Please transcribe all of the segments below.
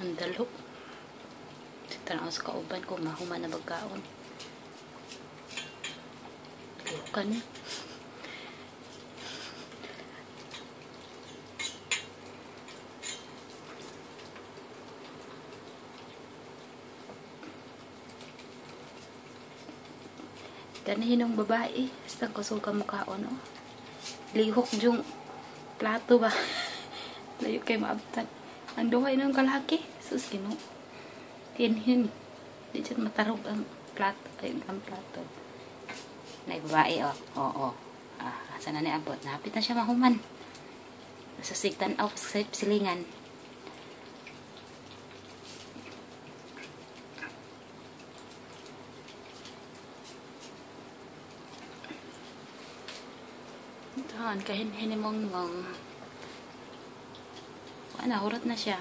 Ang dalo. Tanaw sa kauban ko, mahuman na bagkaon. Bukan. Ganahin ng babae. Basta kusuka mukhaon, oh. Lihok yung plato ba? Layo kay maabtan. Ang duhay ng kalaki. Sus, kino. Hinhin. Di dyan matarog ang plato. Ay, ang plato. Na babae, oh. Oo. Asa na niabot. Napit na siya mahuman. Sa sigtan off sa silingan. Itahan, kahinhinimong-mong. Hurot na siya.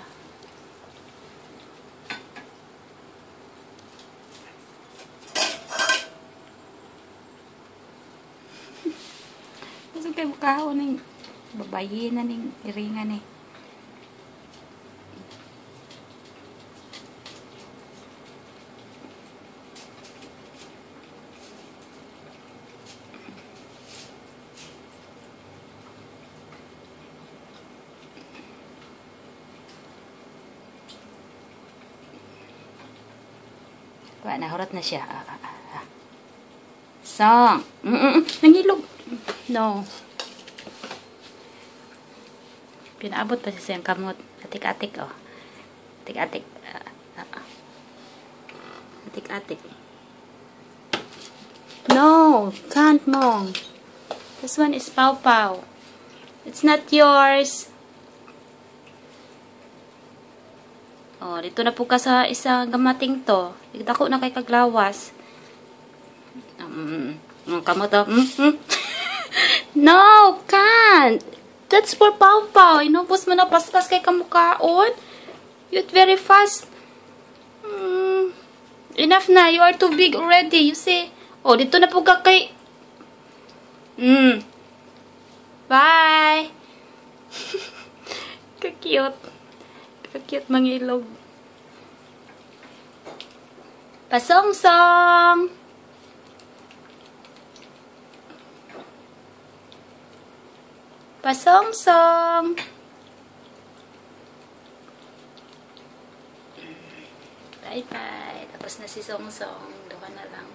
Masuk kay mukhaon ng babayi na ning iringan eh. Nahurot na siya. Song! Nangilog! No. Pinaabot pa siya siyang kamot. Atik-atik, oh. Atik-atik. Atik-atik. No! Can't, Mong. This one is Pau-Pau. It's not yours. Oh, dito na po ka sa isang gamating to. Dako na kay kaglawas. Kamot to. No, can't. That's for Pau-Pau. Inubos mo na paspas kay kamukaon. You eat very fast. Enough na. You are too big already. You see? Oh, dito na po ka kay... Bye. Ka-cute. Ka-cute mangilog. Pasong-song. Pasong-song. Bye-bye. Tapos na si Song-song. Doon na lang.